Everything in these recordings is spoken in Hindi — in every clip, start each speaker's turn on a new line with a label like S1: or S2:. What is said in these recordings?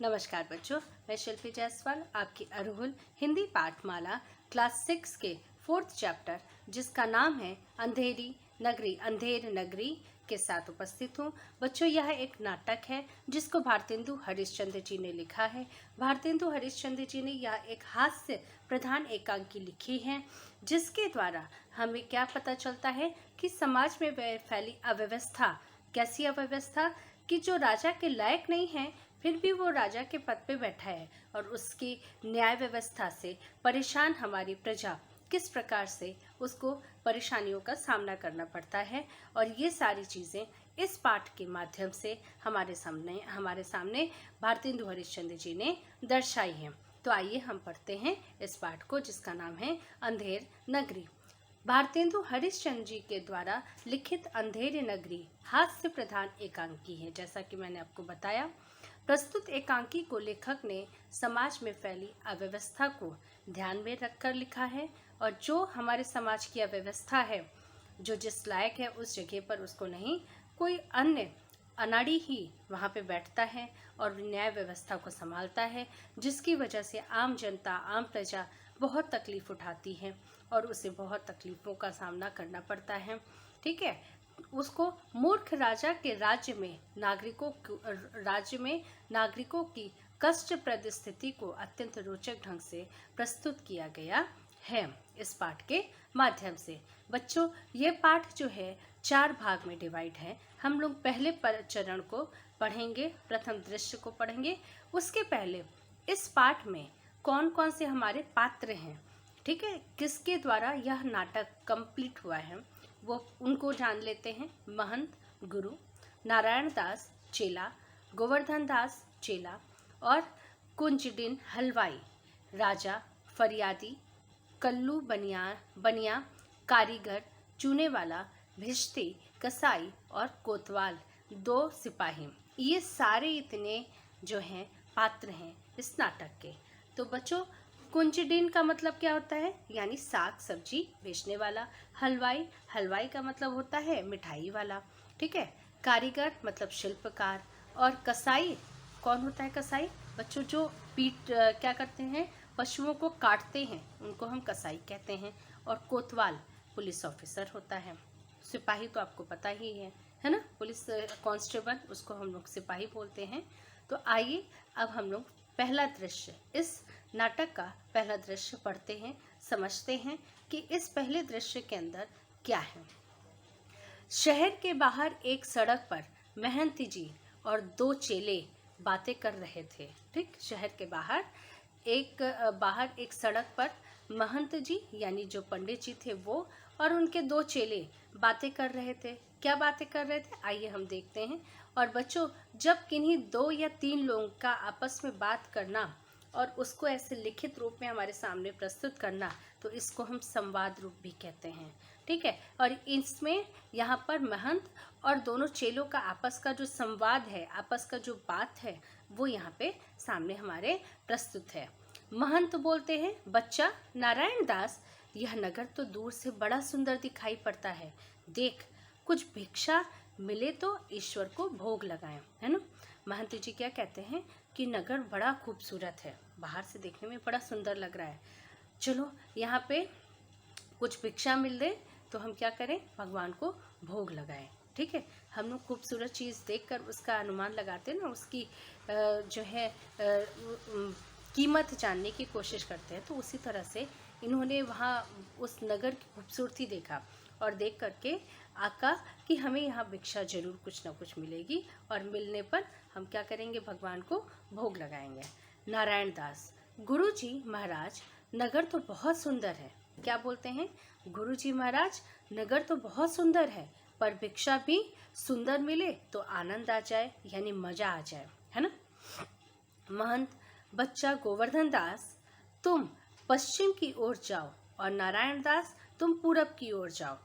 S1: नमस्कार बच्चों, मैं शिल्पी जायसवाल आपकी अरुहुल हिंदी पाठमाला क्लास 6 के 4th चैप्टर जिसका नाम है अंधेरी नगरी अंधेर नगरी के साथ उपस्थित हूँ। बच्चों, यह एक नाटक है जिसको भारतेंदु हरिश्चंद्र जी ने लिखा है। भारतेंदु हरिश्चंद्र जी ने यह एक हास्य प्रधान एकांकी लिखी है जिसके द्वारा हमें क्या पता चलता है कि समाज में फैली अव्यवस्था, कैसी अव्यवस्था कि जो राजा के लायक नहीं है फिर भी वो राजा के पद पे बैठा है और उसकी न्याय व्यवस्था से परेशान हमारी प्रजा किस प्रकार से उसको परेशानियों का सामना करना पड़ता है। और ये सारी चीज़ें इस पाठ के माध्यम से हमारे सामने भारतेंदु हरिश्चंद्र जी ने दर्शाई हैं। तो आइए हम पढ़ते हैं इस पाठ को जिसका नाम है अंधेर नगरी। भारतेंदु हरिश्चंद्र जी के द्वारा लिखित अंधेर नगरी हास्य प्रधान एकांकी है। जैसा कि मैंने आपको बताया, प्रस्तुत एकांकी को लेखक ने समाज में फैली अव्यवस्था को ध्यान में रखकर लिखा है और जो हमारे समाज की अव्यवस्था है, जो जिस लायक है उस जगह पर उसको नहीं, कोई अन्य अनाड़ी ही वहाँ पे बैठता है और न्याय व्यवस्था को संभालता है, जिसकी वजह से आम जनता, आम प्रजा बहुत तकलीफ उठाती है और उसे बहुत तकलीफ़ों का सामना करना पड़ता है। ठीक है, उसको मूर्ख राजा के राज्य में नागरिकों की कष्टप्रद स्थिति को अत्यंत रोचक ढंग से प्रस्तुत किया गया है इस पाठ के माध्यम से। बच्चों, ये पाठ जो है 4 भाग में डिवाइड है। हम लोग पहले चरण को पढ़ेंगे, प्रथम दृश्य को पढ़ेंगे। उसके पहले इस पाठ में कौन कौन से हमारे पात्र हैं, ठीक है, किसके द्वारा यह नाटक कंप्लीट हुआ है, वो उनको जान लेते हैं। महंत गुरु, नारायण दास चेला, गोवर्धन दास चेला और कुंजडिन हलवाई, राजा फरियादी, कल्लू बनिया, कारीगर, चूने वाला, भिश्ती, कसाई और कोतवाल 2 सिपाही। ये सारे इतने जो हैं पात्र हैं इस नाटक के। तो बच्चों, कुंजडिन का मतलब क्या होता है, यानी साग सब्जी बेचने वाला। हलवाई का मतलब होता है मिठाई वाला। ठीक है, कारीगर मतलब शिल्पकार। और कसाई कौन होता है? कसाई बच्चों जो क्या करते हैं, पशुओं को काटते हैं, उनको हम कसाई कहते हैं। और कोतवाल पुलिस ऑफिसर होता है। सिपाही तो आपको पता ही है ना, पुलिस कांस्टेबल, उसको हम लोग सिपाही बोलते हैं। तो आइए अब हम लोग पहला दृश्य, इस नाटक का पहला दृश्य पढ़ते हैं, समझते हैं कि इस पहले दृश्य के अंदर क्या है। शहर के बाहर एक सड़क पर महंत जी और 2 चेले बातें कर रहे थे। ठीक, शहर के बाहर एक सड़क पर महंत जी यानी जो पंडित जी थे वो और उनके 2 चेले बातें कर रहे थे। क्या बातें कर रहे थे, आइए हम देखते हैं। और बच्चों, जब किन्हीं 2 या 3 लोगों का आपस में बात करना और उसको ऐसे लिखित रूप में हमारे सामने प्रस्तुत करना, तो इसको हम संवाद रूप भी कहते हैं। ठीक है, और इसमें यहाँ पर महंत और दोनों चेलों का आपस का जो संवाद है, आपस का जो बात है, वो यहाँ पे सामने हमारे प्रस्तुत है। महंत बोलते हैं, बच्चा नारायण दास, यह नगर तो दूर से बड़ा सुंदर दिखाई पड़ता है। देख, कुछ भिक्षा मिले तो ईश्वर को भोग लगाएं, है ना। महंत जी क्या कहते हैं कि नगर बड़ा खूबसूरत है, बाहर से देखने में बड़ा सुंदर लग रहा है। चलो यहाँ पे कुछ भिक्षा मिल दे तो हम क्या करें, भगवान को भोग लगाएं। ठीक है, हम लोग खूबसूरत चीज़ देखकर उसका अनुमान लगाते हैं ना, उसकी जो है कीमत जानने की कोशिश करते हैं। तो उसी तरह से इन्होंने वहाँ उस नगर की खूबसूरती देखा और देख करके आका कि हमें यहाँ भिक्षा जरूर कुछ ना कुछ मिलेगी और मिलने पर हम क्या करेंगे, भगवान को भोग लगाएंगे। नारायण दास, गुरुजी महाराज, नगर तो बहुत सुंदर है। क्या बोलते हैं, गुरुजी महाराज, नगर तो बहुत सुंदर है, पर भिक्षा भी सुंदर मिले तो आनंद आ जाए, यानी मजा आ जाए, है ना। महंत, बच्चा गोवर्धन दास, तुम पश्चिम की ओर जाओ और नारायण दास तुम पूरब की ओर जाओ।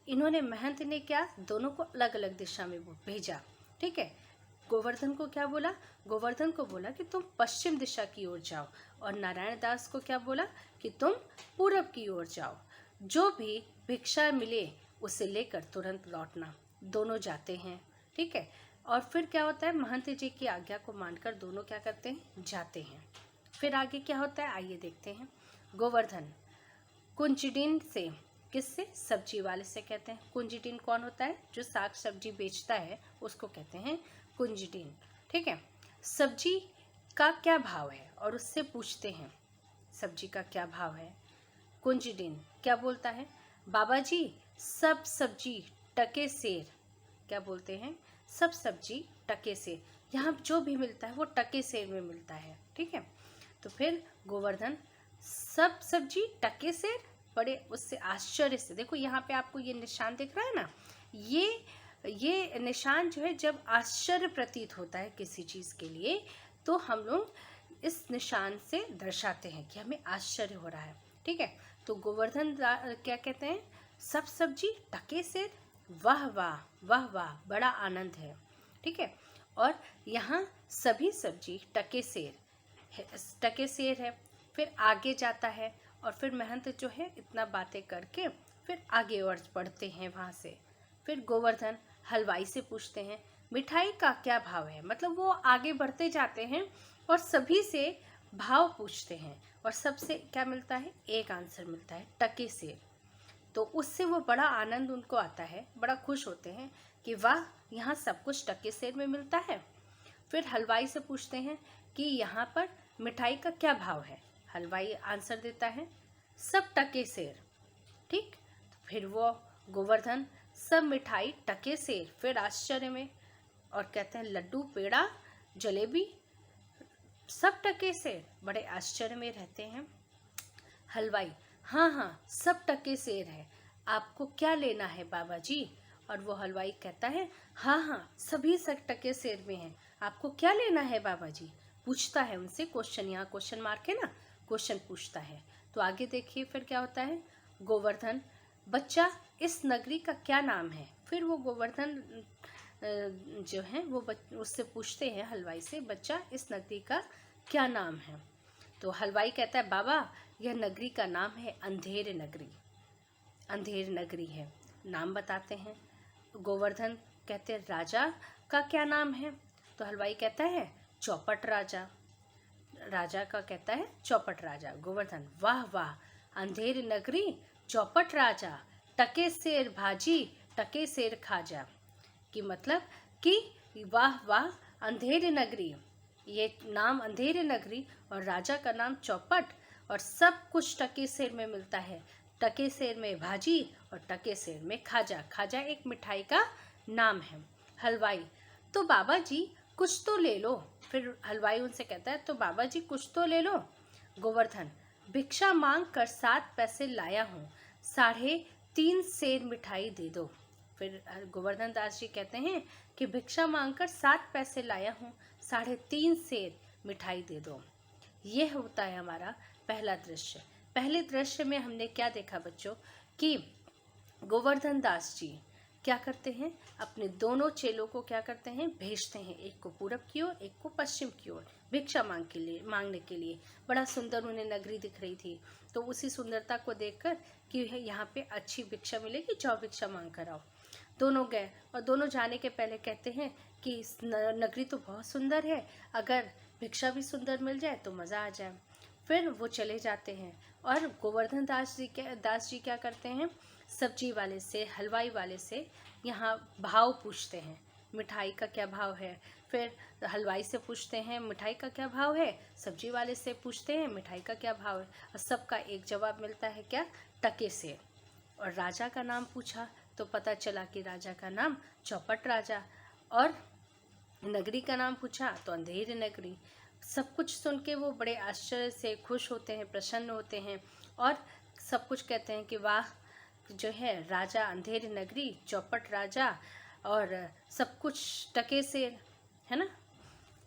S1: इन्होंने, महंत ने क्या, दोनों को अलग अलग दिशा में भेजा। ठीक है, गोवर्धन को क्या बोला, गोवर्धन को बोला कि तुम पश्चिम दिशा की ओर जाओ और नारायण दास को क्या बोला कि तुम पूरब की ओर जाओ। जो भी भिक्षा मिले उसे लेकर तुरंत लौटना। दोनों जाते हैं। ठीक है, और फिर क्या होता है, महंत जी की आज्ञा को मानकर दोनों क्या करते हैं, जाते हैं। फिर आगे क्या होता है, आइए देखते हैं। गोवर्धन कुंजडिन से, किससे, सब्जी वाले से कहते हैं। कुंजडिन कौन होता है, जो साग सब्जी बेचता है उसको कहते हैं कुंजडिन। ठीक है, सब्जी का क्या भाव है, और उससे पूछते हैं सब्जी का क्या भाव है। कुंजडिन क्या बोलता है, बाबा जी सब सब्जी टके सेर। क्या बोलते हैं, सब सब्जी टके सेर, यहाँ जो भी मिलता है वो टके सेर में मिलता है। ठीक है, तो फिर गोवर्धन सब सब्जी टके सेर, बड़े उससे आश्चर्य से, देखो यहाँ पे आपको ये निशान दिख रहा है ना, ये निशान जो है, जब आश्चर्य प्रतीत होता है किसी चीज़ के लिए तो हम लोग इस निशान से दर्शाते हैं कि हमें आश्चर्य हो रहा है। ठीक है, तो गोवर्धन क्या कहते हैं, सब सब्जी टके सेर, वाह वाह वाह वाह, बड़ा आनंद है। ठीक है, और यहाँ सभी सब्जी टके सेर है। फिर आगे जाता है और फिर महंत जो है इतना बातें करके फिर आगे और बढ़ते हैं वहाँ से। फिर गोवर्धन हलवाई से पूछते हैं मिठाई का क्या भाव है, मतलब वो आगे बढ़ते जाते हैं और सभी से भाव पूछते हैं और सबसे क्या मिलता है, एक आंसर मिलता है, टके सेर। तो उससे वो बड़ा आनंद उनको आता है, बड़ा खुश होते हैं कि वाह, यहाँ सब कुछ टके सेर में मिलता है। फिर हलवाई से पूछते हैं कि यहाँ पर मिठाई का क्या भाव है। हलवाई आंसर देता है सब टके सेर। ठीक, तो फिर वो गोवर्धन सब मिठाई टके सेर, फिर आश्चर्य में, और कहते हैं लड्डू पेड़ा जलेबी सब टके सेर, बड़े आश्चर्य में रहते हैं। हलवाई हाँ हाँ सब टके सेर है, आपको क्या लेना है बाबा जी। और वो हलवाई कहता है हाँ हाँ सभी सब टके सेर में है, आपको क्या लेना है बाबा जी। पूछता है उनसे क्वेश्चन, यहाँ क्वेश्चन मार के ना क्वेश्चन पूछता है। तो आगे देखिए फिर क्या होता है, गोवर्धन बच्चा इस नगरी का क्या नाम है। फिर वो गोवर्धन जो है वो उससे पूछते हैं हलवाई से, बच्चा इस नगरी का क्या नाम है। तो हलवाई कहता है बाबा यह नगरी का नाम है अंधेर नगरी, अंधेर नगरी है, नाम बताते हैं। गोवर्धन कहते हैं राजा का क्या नाम है। तो हलवाई कहता है चौपट राजा, राजा का कहता है चौपट राजा। गोवर्धन वाह वाह, अंधेर नगरी चौपट राजा, टके सेर भाजी टके सेर खाजा। कि मतलब कि वाह वाह, अंधेर नगरी, ये नाम अंधेर नगरी और राजा का नाम चौपट, और सब कुछ टके सेर में मिलता है, टके सेर में भाजी और टके सेर में खाजा। खाजा एक मिठाई का नाम है। हलवाई तो बाबा जी कुछ तो ले लो। फिर हलवाई उनसे कहता है तो बाबा जी कुछ तो ले लो। गोवर्धन भिक्षा मांग कर 7 पैसे लाया हूँ, 3.5 सेर मिठाई दे दो। फिर गोवर्धन दास जी कहते हैं कि भिक्षा मांगकर 7 पैसे लाया हूँ, 3.5 सेर मिठाई दे दो। ये होता है हमारा पहला दृश्य। पहले दृश्य में हमने क्या देखा बच्चों, कि गोवर्धन दास जी क्या करते हैं, अपने दोनों चेलों को क्या करते हैं, भेजते हैं, एक को पूरब की ओर एक को पश्चिम की ओर भिक्षा मांगने के लिए। बड़ा सुंदर उन्हें नगरी दिख रही थी, तो उसी सुंदरता को देखकर कि यहाँ पे अच्छी भिक्षा मिलेगी, जाओ भिक्षा मांग कर आओ। दोनों गए और दोनों जाने के पहले कहते हैं कि इस नगरी तो बहुत सुंदर है, अगर भिक्षा भी सुंदर मिल जाए तो मज़ा आ जाए। फिर वो चले जाते हैं और गोवर्धन दास जी क्या करते हैं, सब्जी वाले से, हलवाई वाले से यहाँ भाव पूछते हैं, मिठाई का क्या भाव है। फिर हलवाई से पूछते हैं मिठाई का क्या भाव है, सब्जी वाले से पूछते हैं मिठाई का क्या भाव है, और सबका एक जवाब मिलता है, क्या, टके से। और राजा का नाम पूछा तो पता चला कि राजा का नाम चौपट राजा, और नगरी का नाम पूछा तो अंधेर नगरी। सब कुछ सुन के वो बड़े आश्चर्य से खुश होते हैं, प्रसन्न होते हैं, और सब कुछ कहते हैं कि वाह, जो है राजा अंधेर नगरी, चौपट राजा, और सब कुछ टके से, है ना।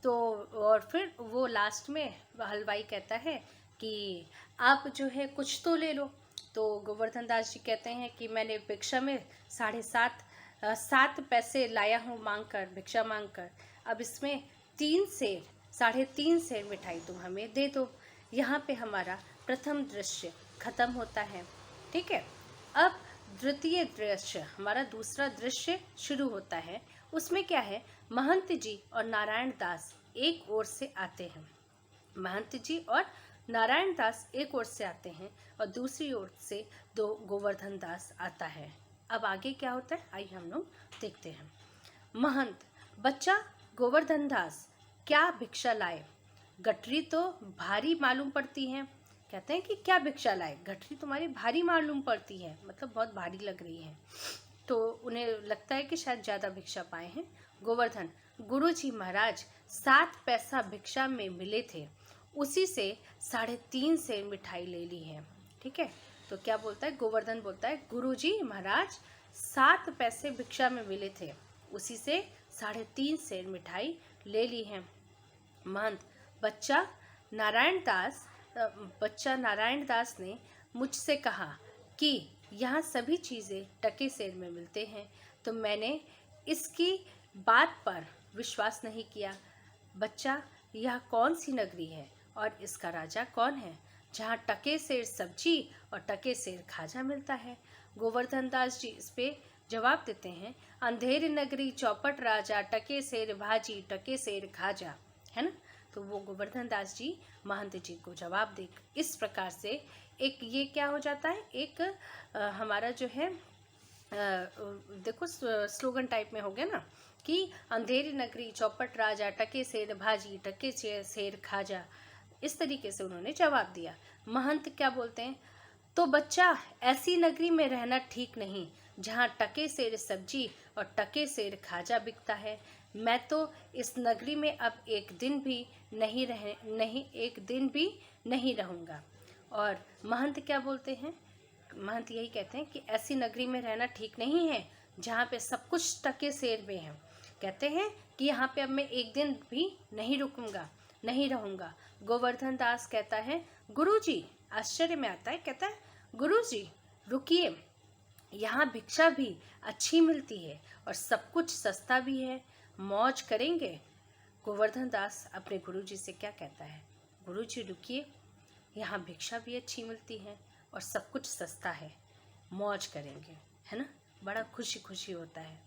S1: तो और फिर वो लास्ट में हलवाई कहता है कि आप जो है कुछ तो ले लो। तो गोवर्धन दास जी कहते हैं कि मैंने भिक्षा में 7 पैसे लाया हूँ भिक्षा मांग कर, अब इसमें 3.5 सेर मिठाई तुम हमें दे दो। यहाँ पे हमारा प्रथम दृश्य खत्म होता है। ठीक है, अब द्वितीय दृश्य, हमारा दूसरा दृश्य शुरू होता है। उसमें क्या है, महंत जी और नारायण दास एक ओर से आते हैं। महंत जी और नारायण दास एक ओर से आते हैं और दूसरी ओर से दो गोवर्धन दास आता है। अब आगे क्या होता है, आइए हम लोग देखते हैं। महंत, बच्चा गोवर्धन दास, क्या भिक्षा लाए? गठरी तो भारी मालूम पड़ती है। कहते हैं कि क्या भिक्षा लाए, गठरी तुम्हारी भारी मालूम पड़ती है, मतलब बहुत भारी लग रही है। तो उन्हें लगता है कि शायद ज़्यादा भिक्षा पाए हैं। गोवर्धन, गुरुजी महाराज 7 पैसा भिक्षा में मिले थे, उसी से 3.5 सेर मिठाई ले ली है। ठीक है, तो क्या बोलता है, गोवर्धन बोलता है गुरुजी महाराज 7 पैसे भिक्षा में मिले थे, उसी से 3.5 सेर मिठाई ले ली है। महंत, बच्चा नारायण दास ने मुझसे कहा कि यहाँ सभी चीज़ें टके सेर में मिलते हैं, तो मैंने इसकी बात पर विश्वास नहीं किया। बच्चा, यह कौन सी नगरी है और इसका राजा कौन है जहाँ टके सेर सब्जी और टके सेर खाजा मिलता है? गोवर्धन दास जी इस पे जवाब देते हैं, अंधेरी नगरी चौपट राजा, टके सेर भाजी टके सेर खाजा, है ना। तो वो गोवर्धन दास जी महंत जी को जवाब दे इस प्रकार से एक ये क्या हो जाता है, एक हमारा जो है देखो स्लोगन टाइप में हो गया ना कि अंधेरी नगरी चौपट राजा, टके सेर भाजी टके सेर खाजा। इस तरीके से उन्होंने जवाब दिया। महंत क्या बोलते हैं, तो बच्चा ऐसी नगरी में रहना ठीक नहीं जहाँ टके सेर सब्जी और टके सेर खाजा बिकता है। मैं तो इस नगरी में अब एक दिन भी नहीं रहूँगा। और महंत क्या बोलते हैं, महंत यही कहते हैं कि ऐसी नगरी में रहना ठीक नहीं है जहाँ पे सब कुछ टके सेर में है। कहते हैं कि यहाँ पे अब मैं एक दिन भी नहीं रहूँगा। गोवर्धन दास कहता है, गुरुजी, आश्चर्य में आता है, कहता है गुरुजी रुकिए, यहाँ भिक्षा भी अच्छी मिलती है और सब कुछ सस्ता भी है, मौज करेंगे। गोवर्धन दास अपने गुरुजी से क्या कहता है, गुरुजी रुकिए, यहाँ भिक्षा भी अच्छी मिलती है और सब कुछ सस्ता है, मौज करेंगे, है ना। बड़ा खुशी खुशी होता है।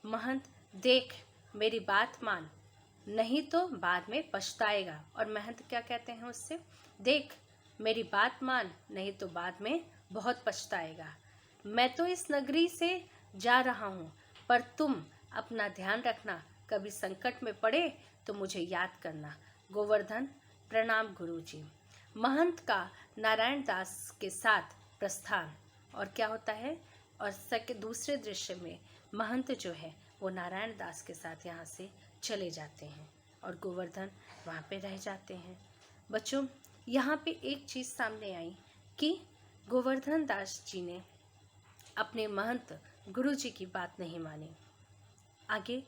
S1: महंत, देख मेरी बात मान, नहीं तो बाद में पछताएगा। और महंत क्या कहते हैं उससे, देख मेरी बात मान, नहीं तो बाद में बहुत पछताएगा। मैं तो इस नगरी से जा रहा हूँ, पर तुम अपना ध्यान रखना, कभी संकट में पड़े तो मुझे याद करना। गोवर्धन, प्रणाम गुरुजी। महंत का नारायण दास के साथ प्रस्थान। और क्या होता है, और दूसरे दृश्य में महंत जो है वो नारायण दास के साथ यहाँ से चले जाते हैं और गोवर्धन वहाँ पे रह जाते हैं। बच्चों, यहाँ पे एक चीज़ सामने आई कि गोवर्धन दास जी ने अपने महंत गुरुजी की बात नहीं मानी। आगे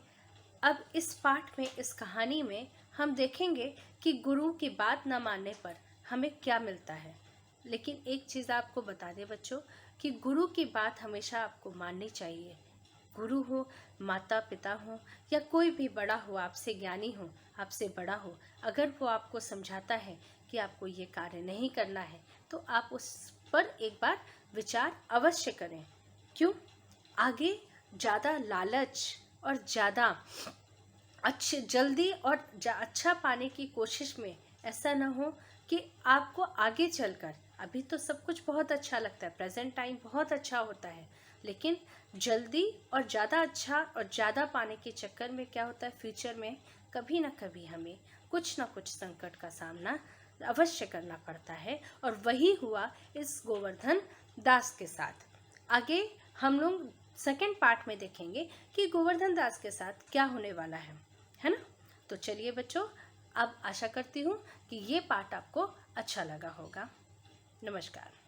S1: अब इस पाठ में, इस कहानी में हम देखेंगे कि गुरु की बात न मानने पर हमें क्या मिलता है। लेकिन एक चीज़ आपको बता दें बच्चों कि गुरु की बात हमेशा आपको माननी चाहिए। गुरु हो, माता पिता हो या कोई भी बड़ा हो, आपसे ज्ञानी हो, आपसे बड़ा हो, अगर वो आपको समझाता है कि आपको ये कार्य नहीं करना है तो आप उस पर एक बार विचार अवश्य करें। क्यों? आगे ज़्यादा लालच और ज़्यादा जल्दी और अच्छा पाने की कोशिश में ऐसा ना हो कि आपको आगे चलकर, अभी तो सब कुछ बहुत अच्छा लगता है, प्रेजेंट टाइम बहुत अच्छा होता है, लेकिन जल्दी और ज़्यादा अच्छा और ज़्यादा पाने के चक्कर में क्या होता है, फ्यूचर में कभी ना कभी हमें कुछ ना कुछ संकट का सामना अवश्य करना पड़ता है। और वही हुआ इस गोवर्धन दास के साथ। आगे हम लोग सेकंड पार्ट में देखेंगे कि गोवर्धन दास के साथ क्या होने वाला है ना। तो चलिए बच्चों, अब आशा करती हूँ कि ये पार्ट आपको अच्छा लगा होगा। नमस्कार।